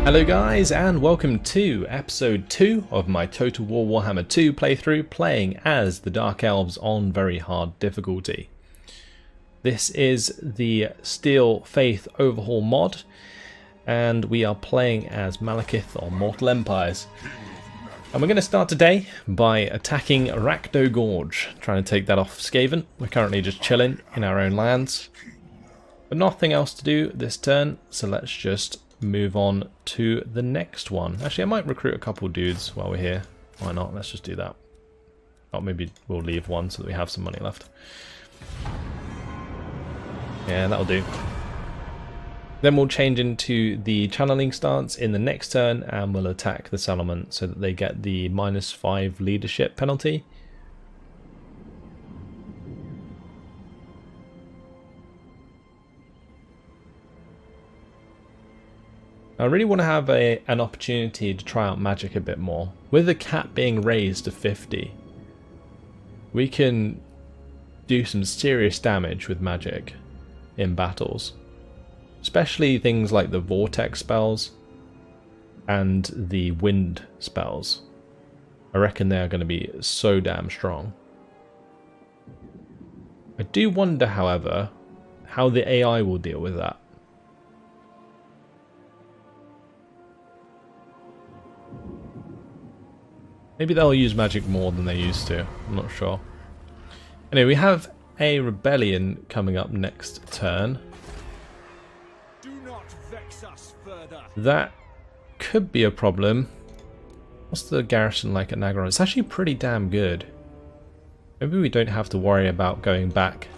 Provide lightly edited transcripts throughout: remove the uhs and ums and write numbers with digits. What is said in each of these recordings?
Hello guys, and welcome to episode 2 of my Total War Warhammer 2 playthrough, playing as the Dark Elves on very hard difficulty. This is the Steel Faith Overhaul mod, and we are playing as Malekith on Mortal Empires. And we're going to start today by attacking Gorge, trying to take that off Skaven. We're currently just chilling in our own lands, but nothing else to do this turn, so let's just move on to the next one. Actually, I might recruit a couple dudes while we're here. Why not? Let's just do that. Oh, maybe we'll leave one so that we have some money left. Yeah, that'll do. Then we'll change into the channeling stance in the next turn, and we'll attack the settlement so that they get the -5 leadership penalty. I really want to have an opportunity to try out magic a bit more. With the cap being raised to 50, we can do some serious damage with magic in battles. Especially things like the vortex spells and the wind spells. I reckon they are going to be so damn strong. I do wonder, however, how the AI will deal with that. Maybe they'll use magic more than they used to, I'm not sure. Anyway, we have a rebellion coming up next turn. Do not vex us further. That could be a problem. What's the garrison like at Nagaron? It's actually pretty damn good. Maybe we don't have to worry about going back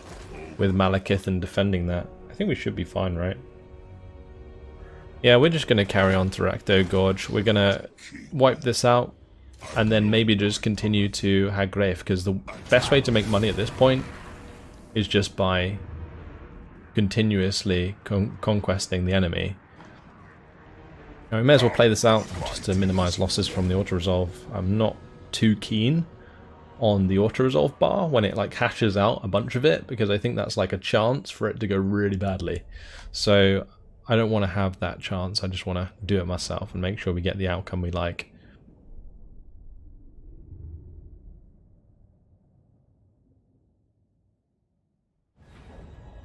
with Malekith and defending that. I think we should be fine, right? Yeah, we're just going to carry on to Gorge. We're going to wipe this out, and then maybe just continue to Hag Graef, because the best way to make money at this point is just by continuously conquesting the enemy. Now we may as well play this out just to minimise losses from the auto-resolve. I'm not too keen on the auto-resolve bar when it like hashes out a bunch of it, because I think that's like a chance for it to go really badly. So I don't want to have that chance. I just want to do it myself and make sure we get the outcome we like.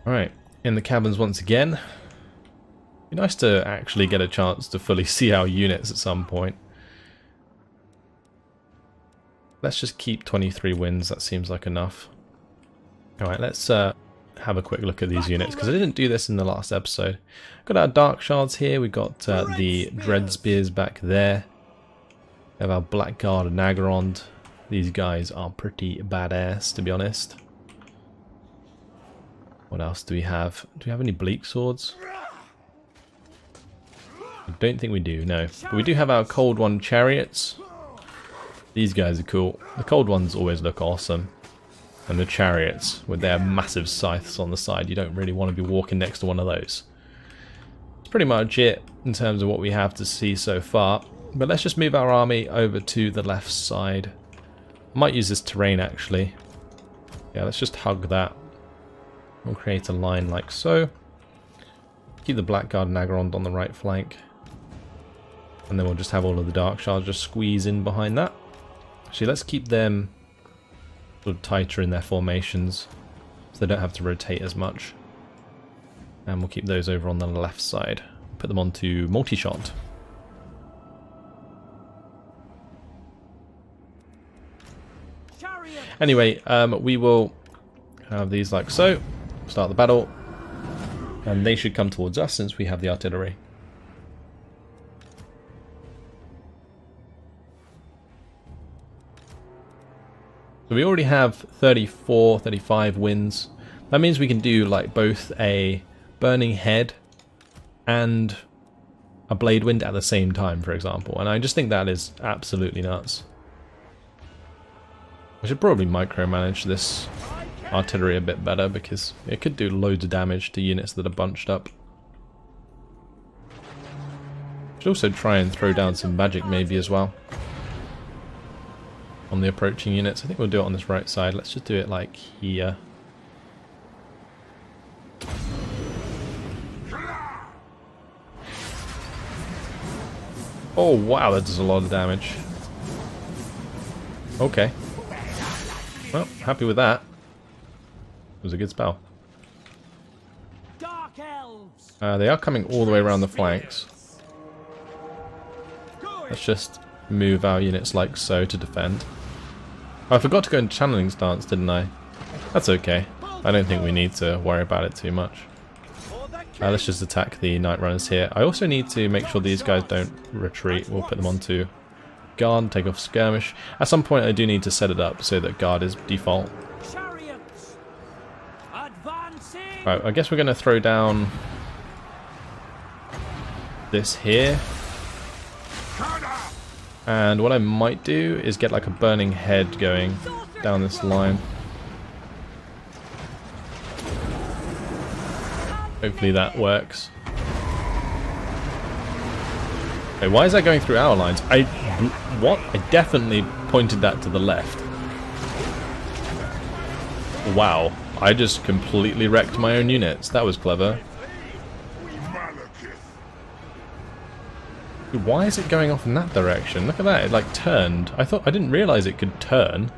Alright, in the cabins once again. Be nice to actually get a chance to fully see our units at some point. Let's just keep 23 wins, that seems like enough. Alright, let's have a quick look at these units, because I didn't do this in the last episode. Got our Dark Shards here, we got the Dread Spears back there. We have our Blackguard and Nagarond. These guys are pretty badass, to be honest. What else do we have? Do we have any Bleak Swords? I don't think we do, no. But we do have our Cold One Chariots. These guys are cool. The Cold Ones always look awesome. And the Chariots, with their massive scythes on the side, you don't really want to be walking next to one of those. That's pretty much it in terms of what we have to see so far. But let's just move our army over to the left side. I might use this terrain actually. Yeah, let's just hug that. We'll create a line like so. Keep the Blackguard and Nagarond on the right flank. And then we'll just have all of the Dark Shards just squeeze in behind that. Actually, let's keep them sort of tighter in their formations, so they don't have to rotate as much. And we'll keep those over on the left side. Put them onto multi-shot. Anyway, we will have these like so. Start the battle, and they should come towards us since we have the artillery. So we already have 34, 35 wins. That means we can do like both a Burning Head and a Blade Wind at the same time, for example, and I just think that is absolutely nuts. I should probably micromanage this artillery a bit better, because it could do loads of damage to units that are bunched up. Should also try and throw down some magic maybe as well on the approaching units. I think we'll do it on this right side. Let's just do it like here. Oh wow, that does a lot of damage. Okay. Well, happy with that. It was a good spell. Dark Elves. They are coming all the way around the flanks. Let's just move our units like so to defend. Oh, I forgot to go into channeling stance, didn't I? That's okay. I don't think we need to worry about it too much. Let's just attack the Night Runners here. I also need to make sure these guys don't retreat. We'll put them onto guard, take off skirmish. At some point I do need to set it up so that guard is default. Right, I guess we're going to throw down this here. And what I might do is get like a burning head going down this line. Hopefully that works. Okay, why is that going through our lines? What? I definitely pointed that to the left. Wow, I just completely wrecked my own units. That was clever. Why is it going off in that direction? Look at that, it like turned. I didn't realise it could turn.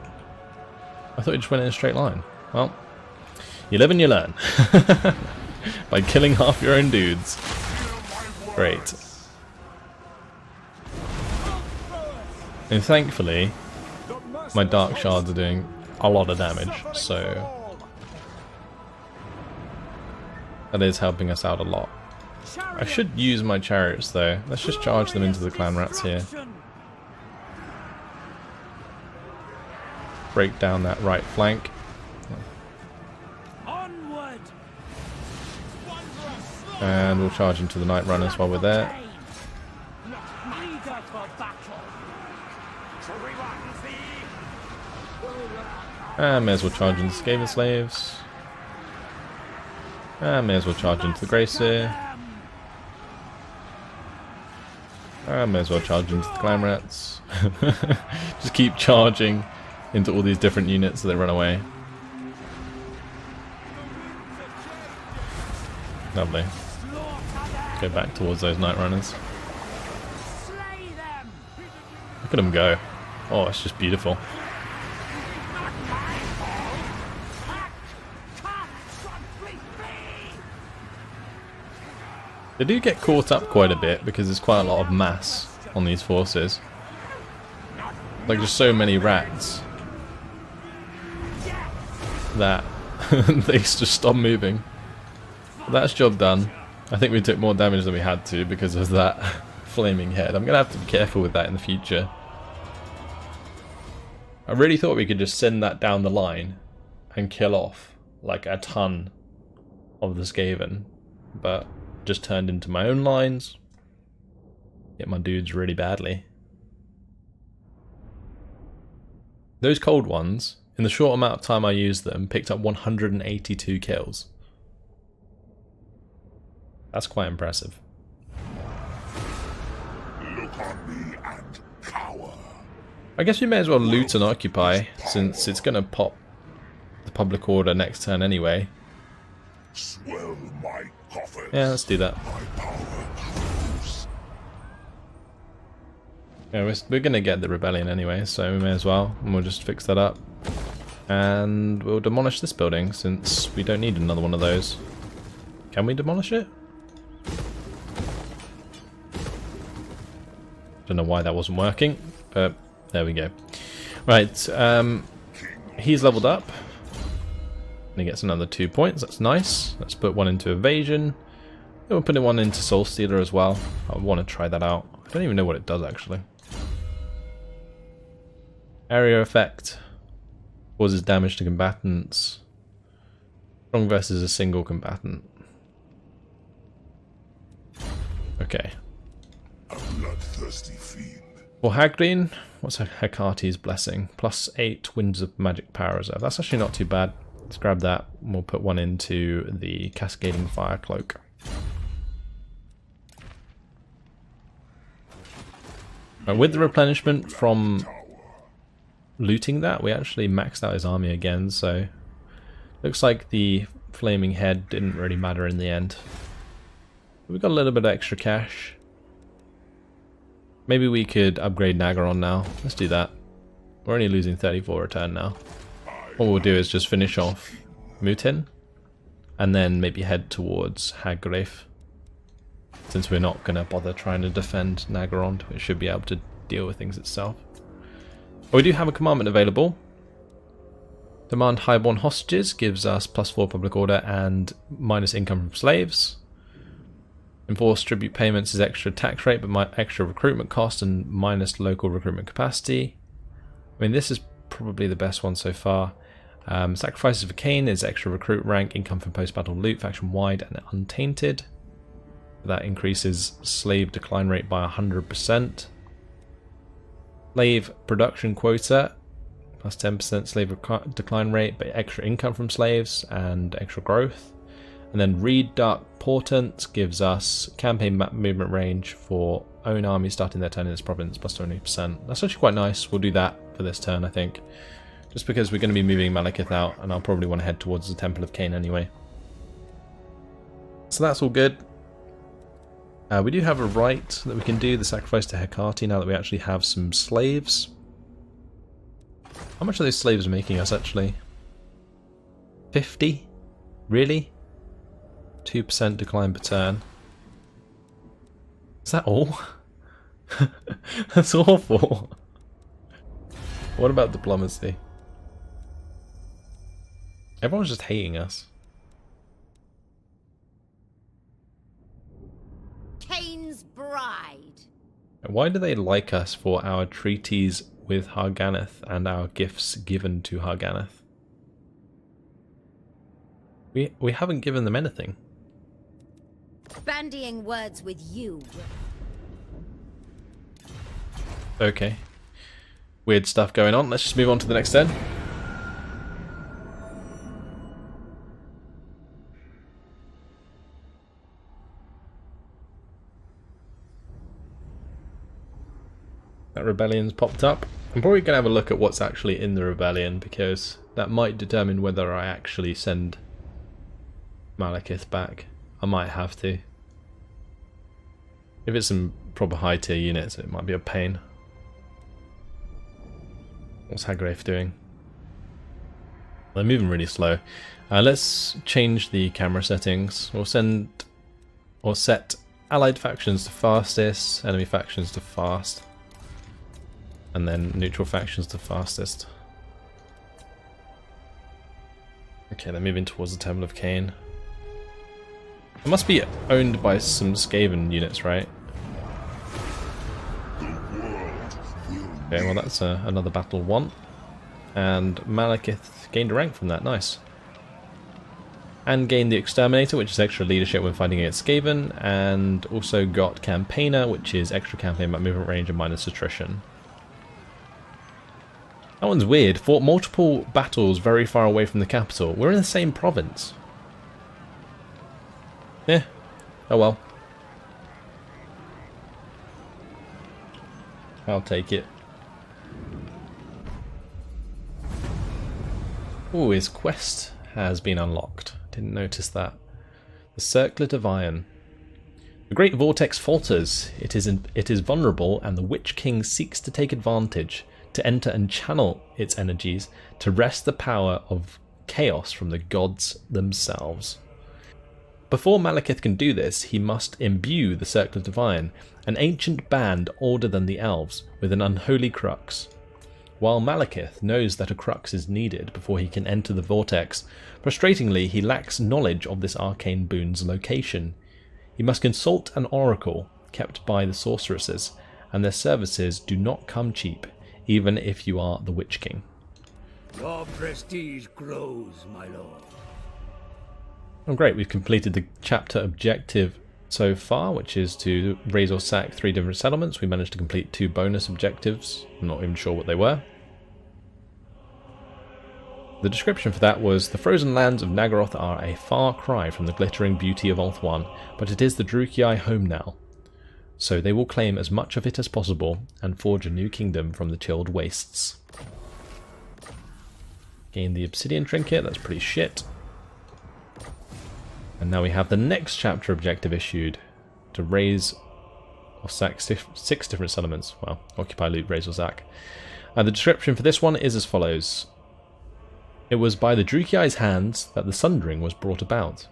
I thought it just went in a straight line. Well, you live and you learn. By killing half your own dudes. Great. And thankfully, my dark shards are doing a lot of damage, so that is helping us out a lot. I should use my chariots though. Let's just charge them into the clan rats here. Break down that right flank. And we'll charge into the Night Runners while we're there. And may as well charge into the Skaven Slaves. And may as well charge into the Gracer. And may as well charge into the Clan Rats. Just keep charging into all these different units so they run away. Lovely. Go back towards those Night Runners. Look at them go. Oh, it's just beautiful. They do get caught up quite a bit because there's quite a lot of mass on these forces. Like just so many rats that they just stop moving. But that's job done. I think we took more damage than we had to because of that flaming head. I'm going to have to be careful with that in the future. I really thought we could just send that down the line and kill off like a ton of the Skaven, but just turned into my own lines. Hit my dudes really badly. Those cold ones, in the short amount of time I used them, picked up 182 kills. That's quite impressive. Look on me and cower. I guess we may as well loot and occupy, since it's going to pop the public order next turn anyway. Swell my coffers. Yeah, let's do that. My power grows. Yeah, we're going to get the rebellion anyway, so we may as well, and we'll just fix that up. And we'll demolish this building, since we don't need another one of those. Can we demolish it? Don't know why that wasn't working, but there we go. Right, he's leveled up. And he gets another 2 points, that's nice. Let's put one into evasion. Then we'll put one into Soul Stealer as well. I want to try that out. I don't even know what it does actually. Area effect. Causes damage to combatants. Strong versus a single combatant. Okay. A bloodthirsty fiend. For Hagrin, what's Hecate's Blessing? +8 Winds of Magic Power Reserve. That's actually not too bad. Let's grab that and we'll put one into the Cascading Fire Cloak. With the replenishment from looting that, we actually maxed out his army again, so looks like the flaming head didn't really matter in the end. We've got a little bit of extra cash. Maybe we could upgrade Nagaron now. Let's do that. We're only losing 34 a turn now. What we'll do is just finish off Mutin, and then maybe head towards Hag Graef. Since we're not going to bother trying to defend Nagaron, it should be able to deal with things itself. But we do have a commandment available. Demand highborn hostages gives us +4 public order and minus income from slaves. Enforce tribute payments is extra tax rate but extra recruitment cost and minus local recruitment capacity. I mean, this is probably the best one so far. Sacrifices for Kain is extra recruit rank, income from post-battle loot, faction wide and untainted. That increases slave decline rate by 100%. Slave production quota plus 10% slave decline rate, but extra income from slaves and extra growth. And then Read Dark Portent gives us campaign map movement range for own army starting their turn in this province plus 20%. That's actually quite nice. We'll do that for this turn, I think. Just because we're going to be moving Malekith out, and I'll probably want to head towards the Temple of Kain anyway. So that's all good. We do have a rite that we can do, the sacrifice to Hecate, now that we actually have some slaves. How much are those slaves making us actually? 50? Really? 2% decline per turn. Is that all? That's awful. What about diplomacy? Everyone's just hating us. Kain's bride. Why do they like us for our treaties with Harganeth and our gifts given to Harganeth? We haven't given them anything. Bandying words with you. Okay. Weird stuff going on. Let's just move on to the next turn. That rebellion's popped up. I'm probably going to have a look at what's actually in the rebellion, because that might determine whether I actually send Malekith back. I might have to. If it's some proper high tier units, it might be a pain. What's Hag Graef doing? They're moving really slow. Let's change the camera settings. We'll set allied factions to fastest, enemy factions to fast, and then neutral factions to fastest. Okay, they're moving towards the Temple of Kain. It must be owned by some Skaven units, right? Okay, well that's another battle won. And Malekith gained a rank from that, nice. And gained the Exterminator, which is extra leadership when fighting against Skaven, and also got Campaigner, which is extra campaign by movement range and minus attrition. That one's weird. Fought multiple battles very far away from the capital. We're in the same province. Yeah. Oh well. I'll take it. Ooh, his quest has been unlocked. Didn't notice that. The Circlet of Iron. The Great Vortex falters. It is vulnerable, and the Witch King seeks to take advantage, to enter and channel its energies, to wrest the power of chaos from the gods themselves. Before Malekith can do this, he must imbue the Circlet of Iron, an ancient band older than the elves, with an unholy crux. While Malekith knows that a crux is needed before he can enter the vortex, frustratingly he lacks knowledge of this arcane boon's location. He must consult an oracle kept by the sorceresses, and their services do not come cheap, even if you are the Witch King. Your prestige grows, my lord. Oh great, we've completed the chapter objective so far, which is to raise or sack 3 different settlements. We managed to complete 2 bonus objectives. I'm not even sure what they were. The description for that was, the frozen lands of Nagaroth are a far cry from the glittering beauty of Ulthuan, but it is the Druchii home now. So they will claim as much of it as possible and forge a new kingdom from the chilled wastes. Gain the obsidian trinket, that's pretty shit. And now we have the next chapter objective issued, to raise Or sack 6 different settlements. Well, occupy, loot, raise or sack. The description for this one is as follows. It was by the Drukiai's hands that the Sundering was brought about.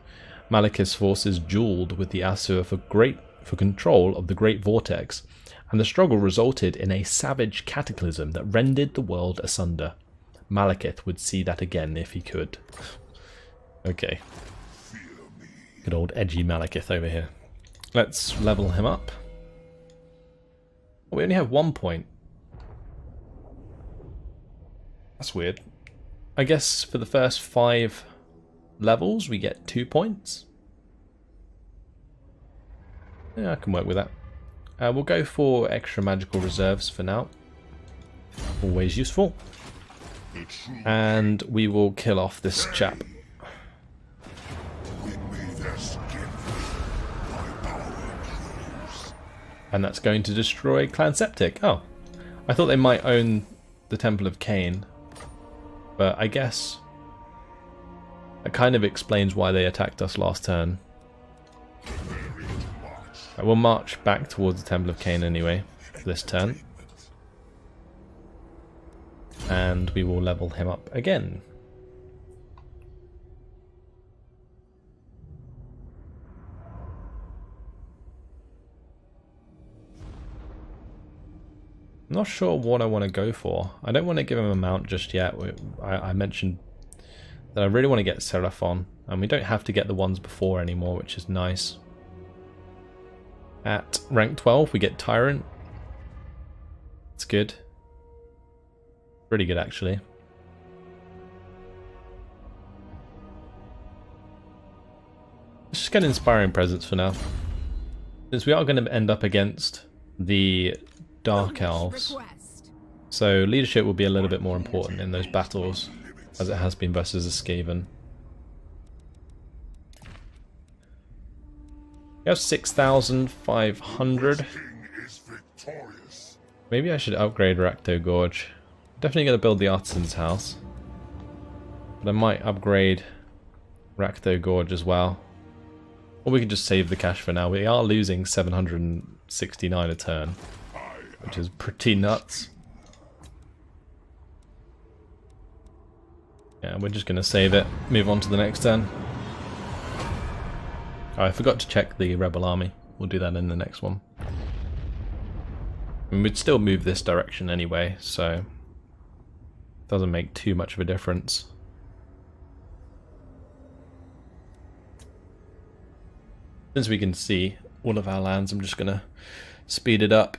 Malekith's forces duelled with the Asur for control of the Great Vortex, and the struggle resulted in a savage cataclysm that rendered the world asunder. Malekith would see that again if he could. Okay. Good old edgy Malekith over here. Let's level him up. Oh, we only have 1 point. That's weird. I guess for the first 5 levels we get 2 points. Yeah, I can work with that. We'll go for extra magical reserves for now. Always useful. And we will kill off this chap. And that's going to destroy Clan Septic. Oh, I thought they might own the Temple of Kain. But I guess that kind of explains why they attacked us last turn. Right, we'll march back towards the Temple of Kain anyway for this turn. And we will level him up again. I'm not sure what I want to go for. I don't want to give him a mount just yet. I mentioned that I really want to get Seraphon, and we don't have to get the ones before anymore, which is nice. At rank 12 we get Tyrant. It's good. Pretty good actually. Let's just get Inspiring Presence for now. Since we are going to end up against the Dark Elves, so leadership will be a little bit more important in those battles, as it has been versus a Skaven. We have 6,500. Maybe I should upgrade Rakto Gorge. Definitely going to build the Artisan's House, but I might upgrade Rakto Gorge as well. Or we can just save the cash for now. We are losing 769 a turn, which is pretty nuts. Yeah, we're just going to save it, move on to the next turn. Oh, I forgot to check the rebel army. We'll do that in the next one. And we'd still move this direction anyway, so it doesn't make too much of a difference. Since we can see all of our lands, I'm just going to speed it up.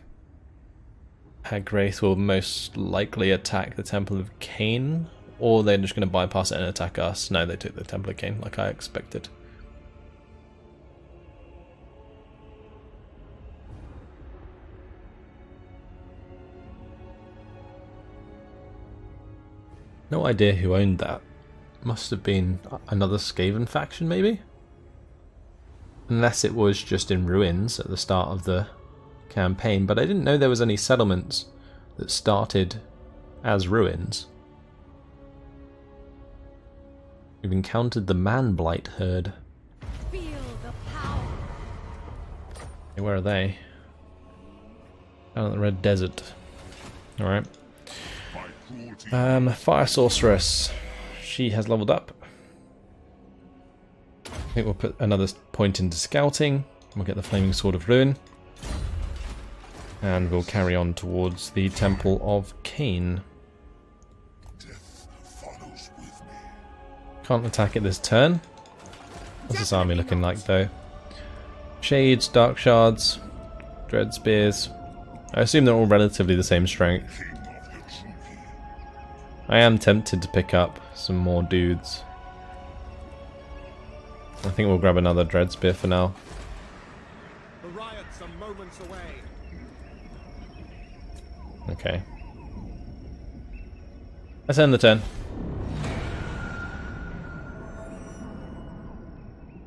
Hag Graef will most likely attack the Temple of Kain, or they're just going to bypass it and attack us. No, they took the Temple of Kain like I expected. No idea who owned that. Must have been another Skaven faction maybe? Unless it was just in ruins at the start of the campaign, but I didn't know there was any settlements that started as ruins. We've encountered the Man-Blight herd. Feel the power. Hey, where are they? Down at the Red Desert. Alright. Fire Sorceress. She has leveled up. I think we'll put another point into scouting. We'll get the Flaming Sword of Ruin. And we'll carry on towards the Temple of Kain. Can't attack it this turn. What's this army looking like though? Shades, Dark Shards, Dread Spears. I assume they're all relatively the same strength. I am tempted to pick up some more dudes. I think we'll grab another Dread Spear for now. The riots are moments away. Okay. Let's end the turn.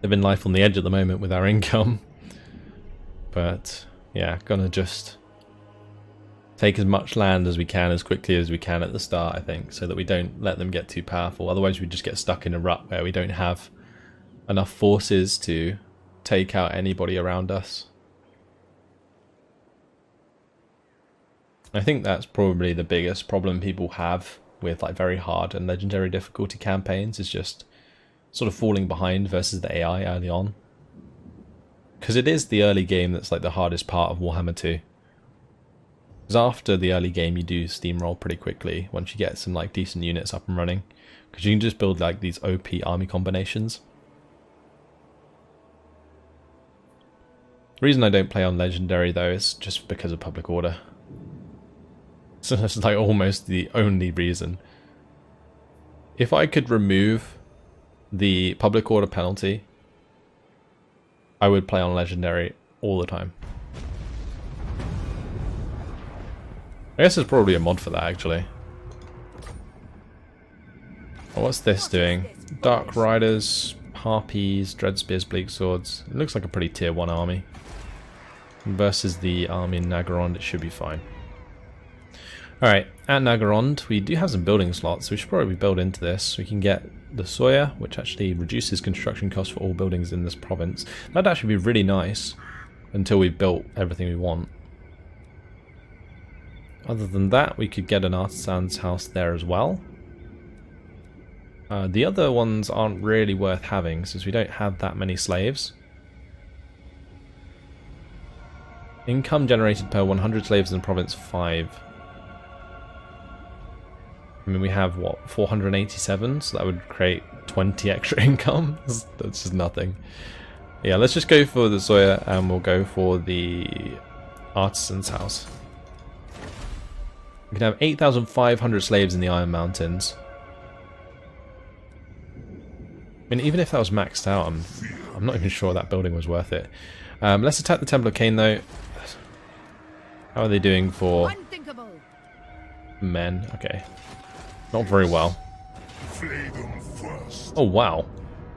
Living life on the edge at the moment with our income. But yeah, gonna just take as much land as we can as quickly as we can at the start, I think, so that we don't let them get too powerful. Otherwise we just get stuck in a rut where we don't have enough forces to take out anybody around us. I think that's probably the biggest problem people have with like very hard and legendary difficulty campaigns, is just sort of falling behind versus the AI early on. Because it is the early game that's like the hardest part of Warhammer 2. Because after the early game you do steamroll pretty quickly once you get some like decent units up and running. Because you can just build like these OP army combinations. The reason I don't play on legendary though is just because of public order. So that's like almost the only reason. If I could remove the public order penalty, I would play on legendary all the time. I guess there's probably a mod for that actually. Oh, what's this doing? Dark Riders, Harpies, Dread Spears, Bleak Swords. It looks like a pretty tier 1 army. Versus the army in Nagarond, it should be fine. Alright, at Nagarond, we do have some building slots, so we should probably build into this. We can get the Sawyer, which actually reduces construction costs for all buildings in this province. That'd actually be really nice until we've built everything we want. Other than that, we could get an artisan's house there as well. The other ones aren't really worth having since we don't have that many slaves. Income generated per 100 slaves in province 5. I mean, we have, what, 487, so that would create 20 extra income. That's just nothing. Yeah, let's just go for the Sawyer, and we'll go for the artisan's house. We can have 8,500 slaves in the Iron Mountains. I mean, even if that was maxed out, I'm not even sure that building was worth it. Let's attack the Temple of Kain, though. How are they doing for men? Okay. Not very well. Oh wow,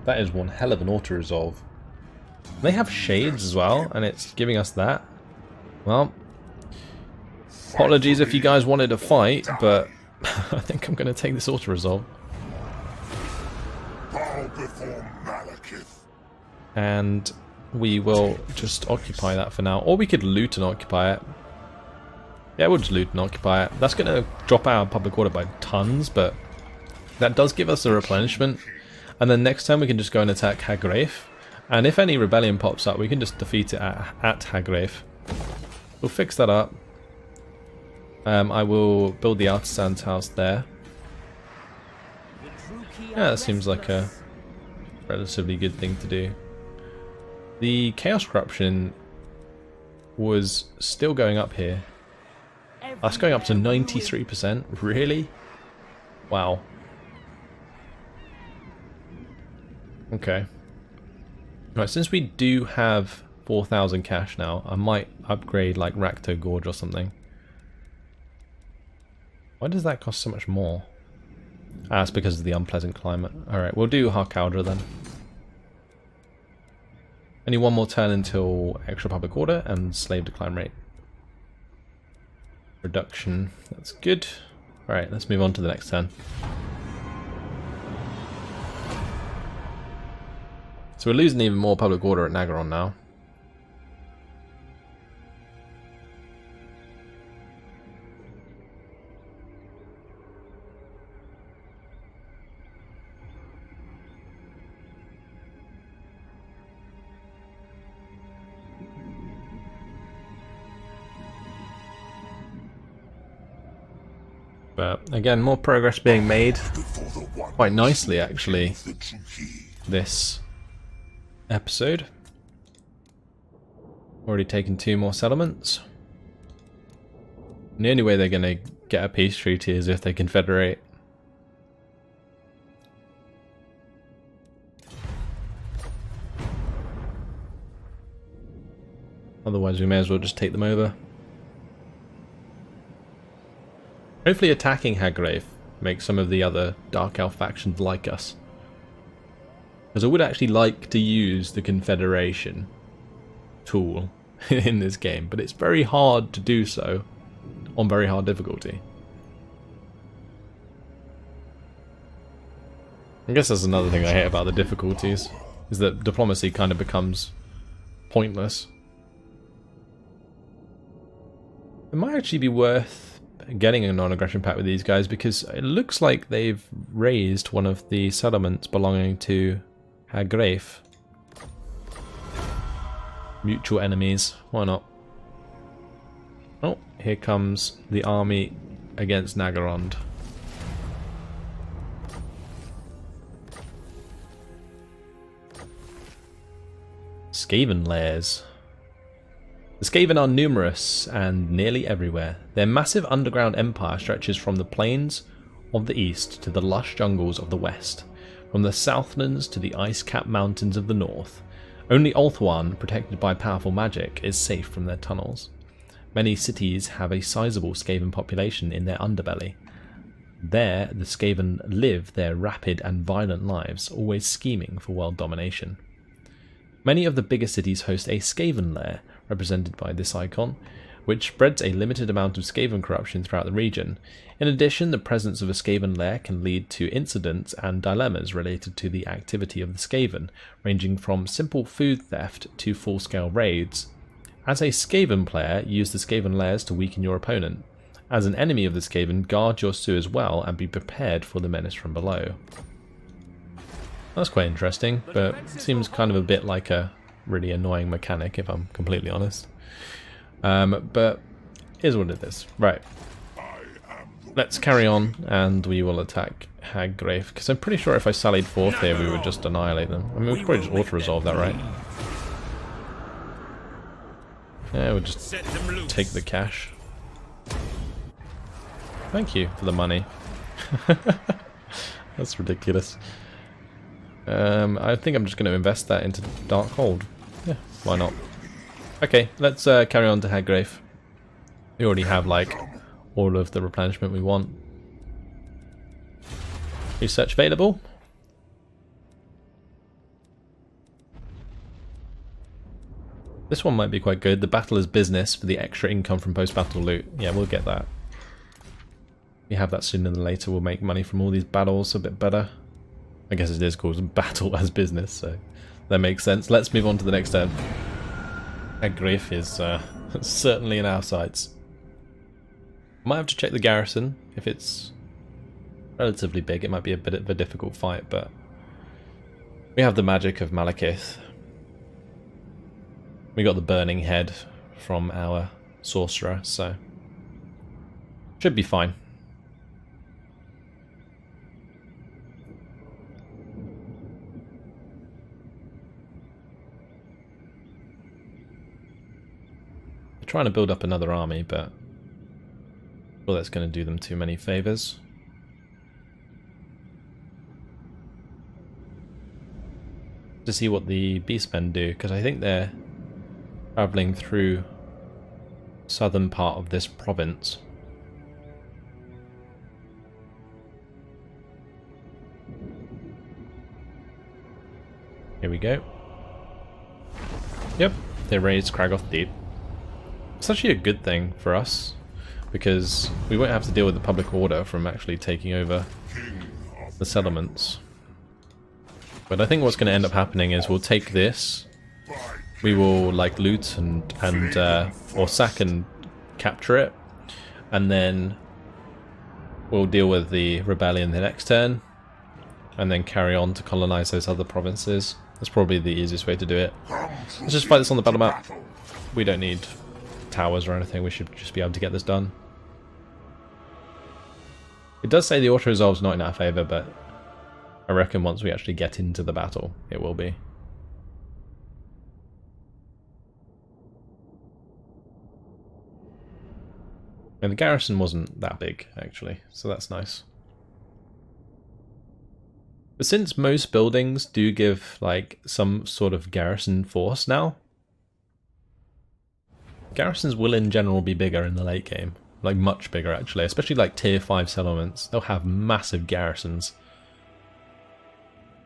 that is one hell of an auto-resolve. They have shades as well, and it's giving us that. Well, apologies if you guys wanted to fight, but I think I'm going to take this auto-resolve. And we will just occupy that for now, or we could loot and occupy it. Yeah, we'll just loot and occupy it. That's going to drop our public order by tons, but that does give us a replenishment. And then next time we can just go and attack Hag Graef. And if any rebellion pops up, we can just defeat it at Hag Graef. We'll fix that up. I will build the artisan's house there. Yeah, that seems like a relatively good thing to do. The Chaos Corruption was still going up here. That's going up to 93%. Really? Wow. Okay. Right, since we do have 4,000 cash now, I might upgrade like Rakto Gorge or something. Why does that cost so much more? Ah, it's because of the unpleasant climate. Alright, we'll do Harkaldra then. Only one more turn until extra public order and slave decline rate reduction. That's good. Alright, let's move on to the next turn. So we're losing even more public order at Nagaron now. But again, more progress being made quite nicely actually this episode. Already taken 2 more settlements. And the only way they're going to get a peace treaty is if they confederate. Otherwise we may as well just take them over. Hopefully attacking Hag Graef makes some of the other Dark Elf factions like us. Because I would actually like to use the Confederation tool in this game, but it's very hard to do so on very hard difficulty. I guess that's another thing I hate about the difficulties, is that diplomacy kind of becomes pointless. It might actually be worth getting a non-aggression pact with these guys because it looks like they've raised one of the settlements belonging to Hag Graef. Mutual enemies, why not? Oh, here comes the army against Nagarond. Skaven lairs. The Skaven are numerous and nearly everywhere. Their massive underground empire stretches from the plains of the east to the lush jungles of the west, from the southlands to the ice-capped mountains of the north. Only Ulthuan, protected by powerful magic, is safe from their tunnels. Many cities have a sizable Skaven population in their underbelly. There, the Skaven live their rapid and violent lives, always scheming for world domination. Many of the bigger cities host a Skaven lair, represented by this icon, which spreads a limited amount of Skaven corruption throughout the region. In addition, the presence of a Skaven lair can lead to incidents and dilemmas related to the activity of the Skaven, ranging from simple food theft to full-scale raids. As a Skaven player, use the Skaven lairs to weaken your opponent. As an enemy of the Skaven, guard your sewers well and be prepared for the menace from below. That's quite interesting, but seems kind of a bit like a really annoying mechanic, if I'm completely honest. But here's what it is. Right. Let's carry on, and we will attack Hag Graef, because I'm pretty sure if I sallied forth here, we would just annihilate them. I mean, we could probably just auto-resolve that, right? Yeah, we'll just take the cash. Thank you for the money. That's ridiculous. I think I'm just going to invest that into Darkhold. Yeah, why not? Okay, let's carry on to Hag Graef. We already have, like, all of the replenishment we want. Research available. This one might be quite good. The battle is business for the extra income from post-battle loot. Yeah, we'll get that. We have that sooner than later. We'll make money from all these battles a bit better. I guess it is called battle as business, so that makes sense. Let's move on to the next turn. Hag Graef is certainly in our sights. Might have to check the garrison. If it's relatively big, it might be a bit of a difficult fight, but we have the magic of Malekith. We got the burning head from our sorcerer, so should be fine. Trying to build up another army, but well, that's going to do them too many favors. To see what the beastmen do, because I think they're traveling through southern part of this province. Here we go. Yep, they raised Kragoth Deep. It's actually a good thing for us, because we won't have to deal with the public order from actually taking over the settlements. But I think what's going to end up happening is we'll take this, we will like loot and or sack and capture it, and then we'll deal with the rebellion the next turn, and then carry on to colonize those other provinces. That's probably the easiest way to do it. Let's just fight this on the battle map. We don't need towers or anything, we should just be able to get this done. It does say the auto-resolve's not in our favour, but I reckon once we actually get into the battle, it will be. And the garrison wasn't that big, actually, so that's nice. But since most buildings do give, like, some sort of garrison force now, garrisons will in general be bigger in the late game. Like, much bigger, actually. Especially, like, tier 5 settlements. They'll have massive garrisons.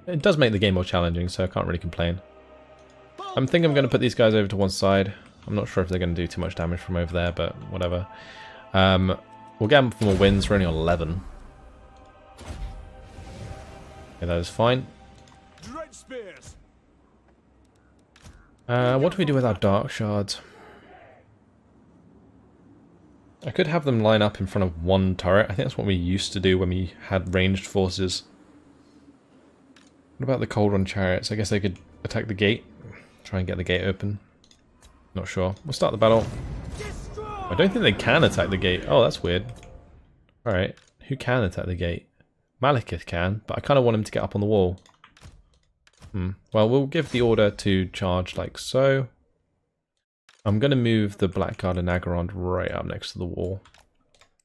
It does make the game more challenging, so I can't really complain. I think I'm going to put these guys over to one side. I'm not sure if they're going to do too much damage from over there, but whatever. We'll get them for more wins. We're only on 11. Okay, that is fine. What do we do with our Dark Shards? I could have them line up in front of one turret. I think that's what we used to do when we had ranged forces. What about the Cold One chariots? I guess they could attack the gate. Try and get the gate open. Not sure. We'll start the battle. I don't think they can attack the gate. Oh, that's weird. Alright. Who can attack the gate? Malekith can, but I kind of want him to get up on the wall. Well, we'll give the order to charge like so. I'm going to move the Blackguard and Agarond right up next to the wall.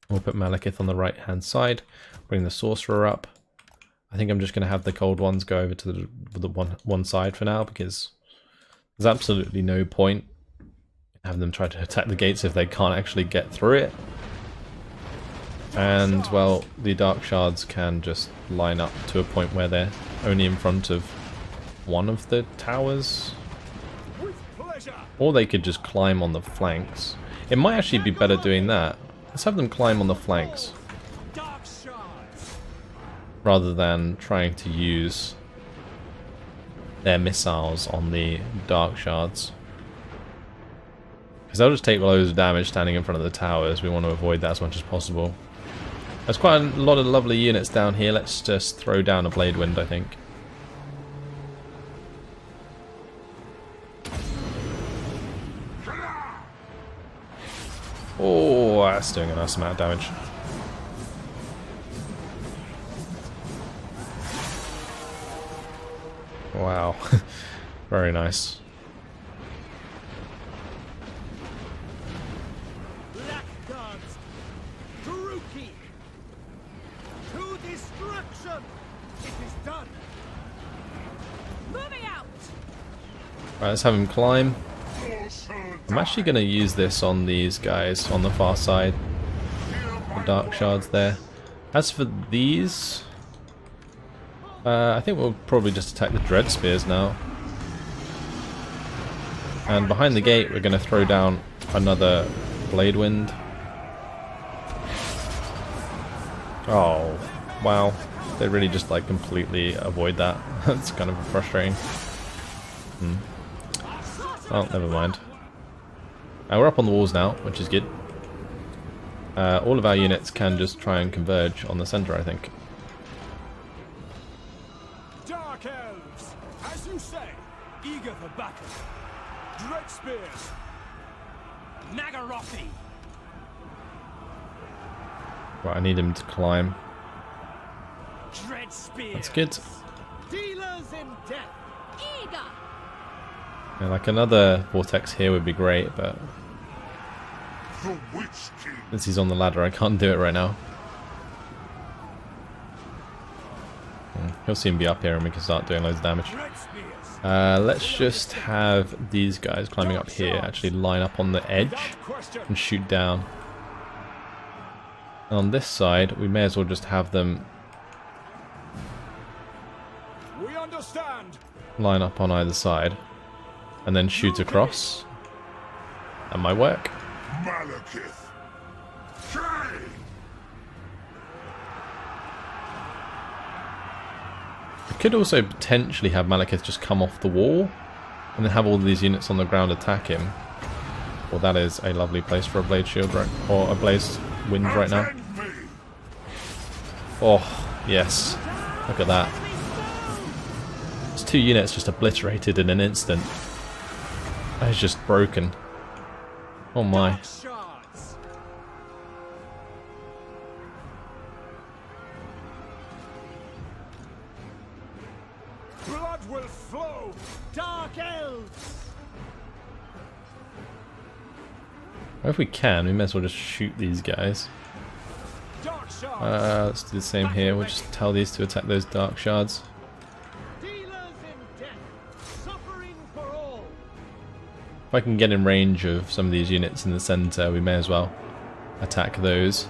We'll put Malekith on the right hand side. Bring the Sorcerer up. I think I'm just going to have the Cold Ones go over to the one side for now, because there's absolutely no point in having them try to attack the gates if they can't actually get through it. And, well, the Dark Shards can just line up to a point where they're only in front of one of the towers. Or they could just climb on the flanks. It might actually be better doing that. Let's have them climb on the flanks, rather than trying to use their missiles on the Dark Shards. Because they'll just take loads of damage standing in front of the towers. We want to avoid that as much as possible. There's quite a lot of lovely units down here. Let's just throw down a Blade Wind, I think. Oh, that's doing a nice amount of damage. Wow. Very nice. Blackguards! Druki! To destruction! It is done! Moving out! Right, let's have him climb. I'm actually going to use this on these guys on the far side. The Dark Shards there. As for these, I think we'll probably just attack the Dread Spears now. And behind the gate we're going to throw down another Blade Wind. Oh, wow. They really just like completely avoid that. That's kind of frustrating. Oh, never mind. We're up on the walls now, which is good. All of our units can just try and converge on the center, I think. Dark Elves! As you say, eager for battle. Dread Spears! Nagarothi! Right, I need him to climb. Dread Spears! That's good. Dealers in death! Eager! Yeah, like another Vortex here would be great, but The Witch King. since he's on the ladder, I can't do it right now. He'll soon be up here and we can start doing loads of damage. Dread Spears! Let's just have these guys climbing up here actually line up on the edge Without question! and shoot down. And on this side, we may as well just have them We understand! line up on either side and then shoot across. That might work. Malekith. Kain. I could also potentially have Malekith just come off the wall and then have all these units on the ground attack him. Well, that is a lovely place for a Blade Shield or a Blaze Wind right now. Attend me. Oh, yes. Look at that. It's 2 units just obliterated in an instant. That is just broken. Oh my. Dark Shards! Blood will flow! Dark Elves! Well, if we can, we may as well just shoot these guys. Dark Shards! Let's do the same here. We'll just tell these to attack those Dark Shards. Dealers in death! Suffering for all! If I can get in range of some of these units in the center, we may as well attack those.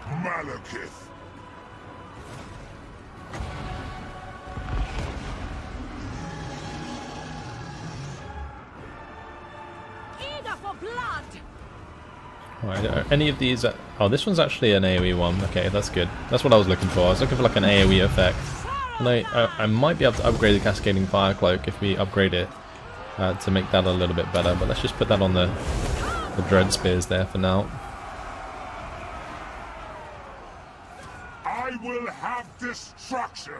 Malekith. Eager for blood! Right, are any of these... oh, this one's actually an AoE one. Okay, that's good. That's what I was looking for. I was looking for like an AoE effect. And I might be able to upgrade the Cascading Fire Cloak if we upgrade it. to make that a little bit better. But let's just put that on the dread spears there for now. I will have destruction.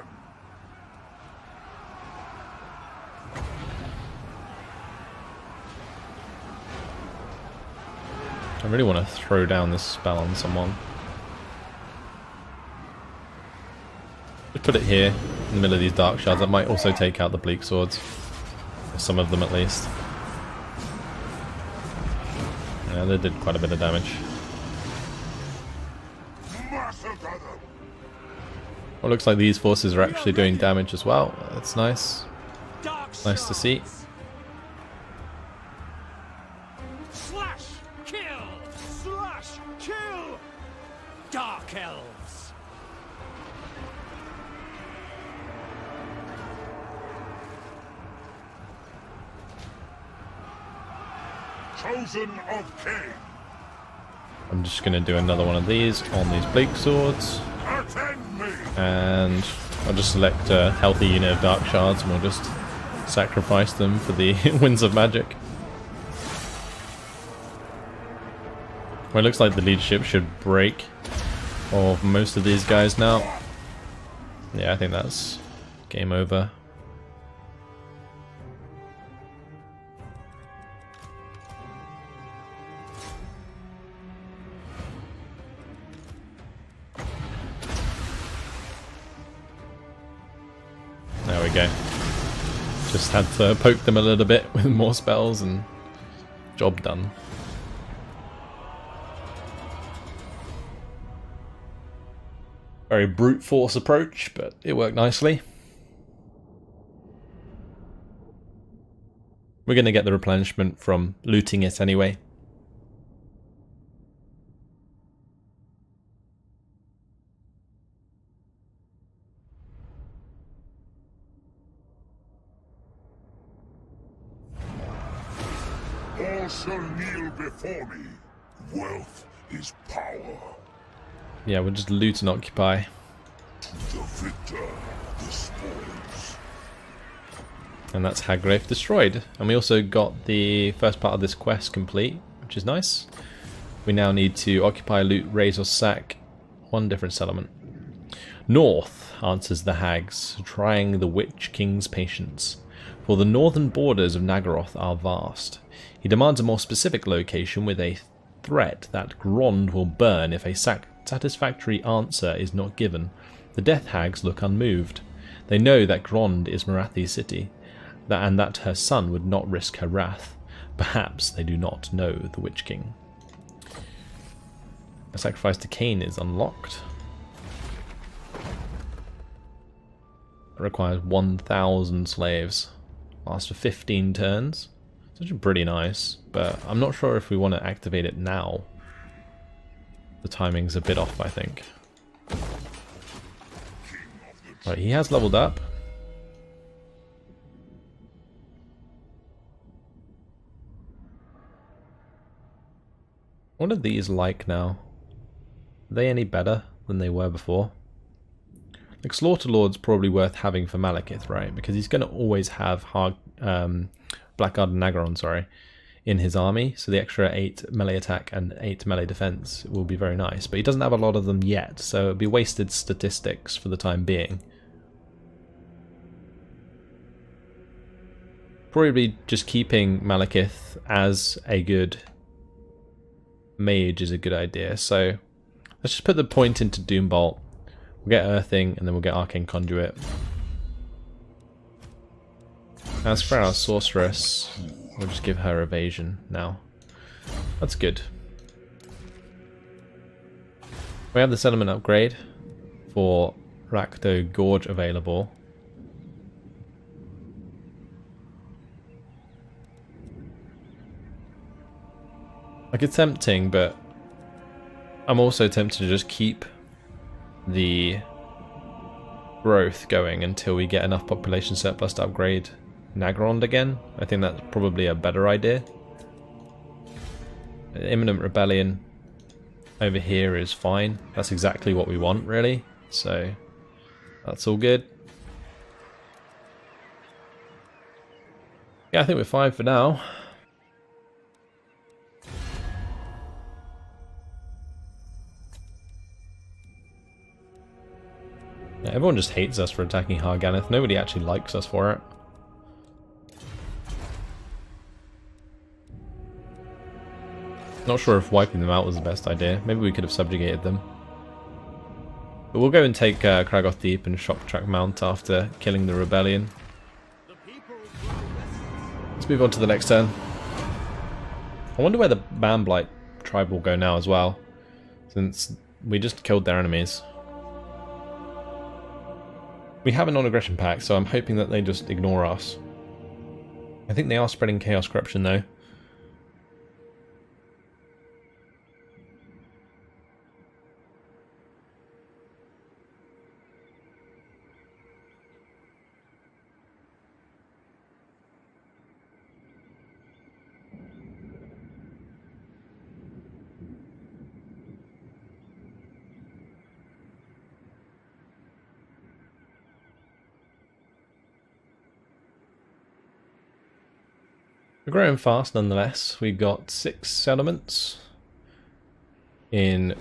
I really want to throw down this spell on someone. Just put it here in the middle of these dark shards. That might also take out the bleak swords. Some of them at least. Yeah, they did quite a bit of damage. Well, it looks like these forces are actually doing damage as well. That's nice. Nice to see. Slash, kill, slash, kill. Dark Elves. Chosen of Kain. I'm just going to do another one of these on these bleak swords. Attend me. And I'll just select a healthy unit of dark shards and we'll just sacrifice them for the winds of magic. Well, it looks like the leadership should break of most of these guys now. Yeah, I think that's game over. There we go. Just had to poke them a little bit with more spells and job done. Very brute force approach, but it worked nicely. We're going to get the replenishment from looting it anyway. All shall kneel before me. Wealth is power. Yeah, we'll just loot and occupy. To the victor, the spoils. And that's Hag Graef destroyed. And we also got the first part of this quest complete, which is nice. We now need to occupy, loot, raise or sack one different settlement. North, answers the hags, trying the Witch King's patience. For the northern borders of Nagaroth are vast. He demands a more specific location with a threat that Grond will burn if a satisfactory answer is not given. The Death Hags look unmoved. They know that Grond is Marathi's city, and that her son would not risk her wrath. Perhaps they do not know the Witch King. A sacrifice to Kain is unlocked. It requires 1,000 slaves. Lasts for 15 turns. It's actually pretty nice, but I'm not sure if we want to activate it now. The timing's a bit off, I think. Right, he has leveled up. What are these like now? Are they any better than they were before? Like, Slaughterlord's probably worth having for Malekith, right? Because he's going to always have Blackguard and Nagaron, sorry, in his army. So the extra 8 melee attack and 8 melee defense will be very nice. But he doesn't have a lot of them yet, so it'll be wasted statistics for the time being. Probably just keeping Malekith as a good mage is a good idea. So let's just put the point into Doombolt. We'll get Earthing, and then we'll get Arcane Conduit. As for our Sorceress, we'll just give her Evasion now. That's good. We have the Settlement upgrade for Rakdo Gorge available. Like, it's tempting, but I'm also tempted to just keep the growth going until we get enough population surplus to upgrade Nagrond again. I think that's probably a better idea. Imminent Rebellion over here is fine. That's exactly what we want, really. So that's all good. Yeah, I think we're fine for now. Yeah, everyone just hates us for attacking Hag Graef. Nobody actually likes us for it. Not sure if wiping them out was the best idea. Maybe we could have subjugated them. But we'll go and take Kragoth Deep and Shock Track Mount after killing the rebellion. Let's move on to the next turn. I wonder where the Man-Blight tribe will go now as well, since we just killed their enemies. We have a non-aggression pact, so I'm hoping that they just ignore us. I think they are spreading Chaos Corruption though. We're growing fast nonetheless. We've got 6 settlements in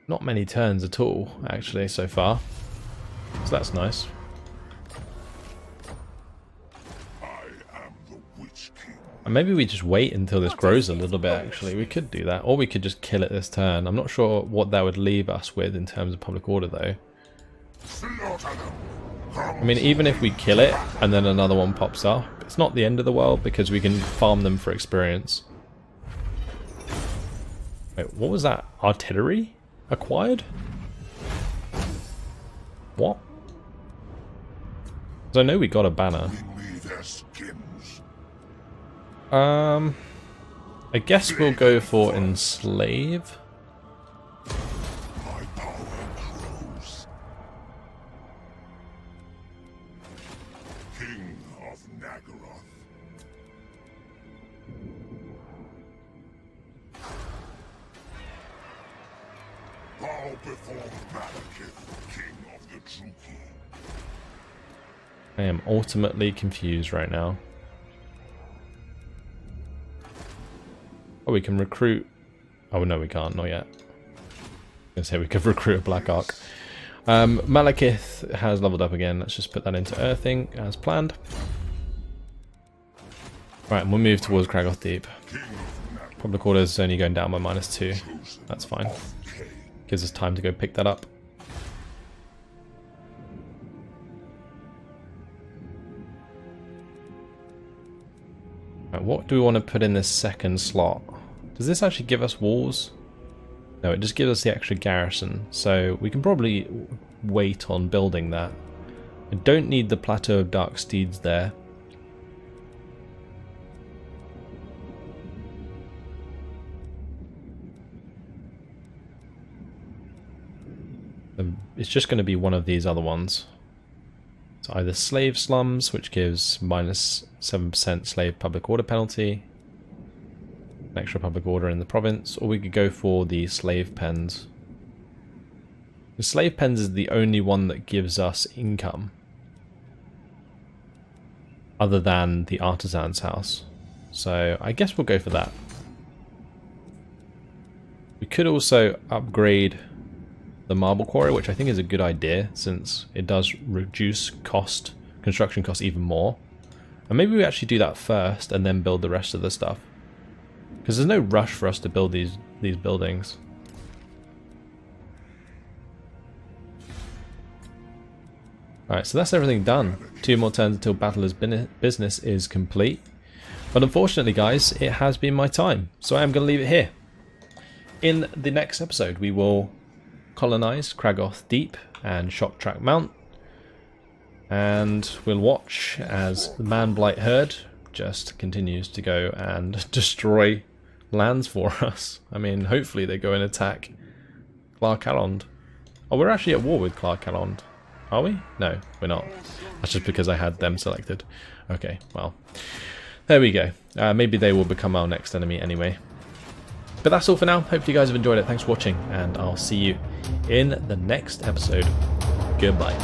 not many turns at all, actually, so far. So that's nice. And maybe we just wait until this grows a little bit, actually. We could do that. Or we could just kill it this turn. I'm not sure what that would leave us with in terms of public order, though. I mean, even if we kill it and then another one pops up, it's not the end of the world because we can farm them for experience. Wait, what was that? Artillery acquired? What? Because I know we got a banner. I guess we'll go for enslave. I am ultimately confused right now. Oh, we can recruit... Oh, no, we can't. Not yet. I was going to say we could recruit a Black Ark. Malekith has leveled up again. Let's just put that into Earthing as planned. Right, and we'll move towards Kragoth Deep. Public order is only going down by -2. That's fine. Gives us time to go pick that up. Right, what do we want to put in this second slot? Does this actually give us walls? No, it just gives us the extra garrison, so we can probably wait on building that. I don't need the Plateau of Dark Steeds there. It's just going to be one of these other ones. It's either Slave Slums, which gives -7% slave public order penalty, an extra public order in the province, or we could go for the Slave Pens. The Slave Pens is the only one that gives us income, other than the Artisan's House. So I guess we'll go for that. We could also upgrade the Marble Quarry, which I think is a good idea since it does reduce construction cost even more. And maybe we actually do that first and then build the rest of the stuff, because there's no rush for us to build these buildings. Alright, so that's everything done. 2 more turns until Battler's business is complete. But unfortunately, guys, it has been my time, so I am going to leave it here. In the next episode, we will colonize Kragoth Deep and Shock Track Mount, and we'll watch as the Man-Blight herd just continues to go and destroy lands for us. I mean, hopefully they go and attack Clark Allond. Oh, we're actually at war with Clark Allond. Are we? No, we're not. That's just because I had them selected. Okay, well, there we go. Maybe they will become our next enemy anyway. But that's all for now. Hopefully you guys have enjoyed it. Thanks for watching, and I'll see you in the next episode. Goodbye.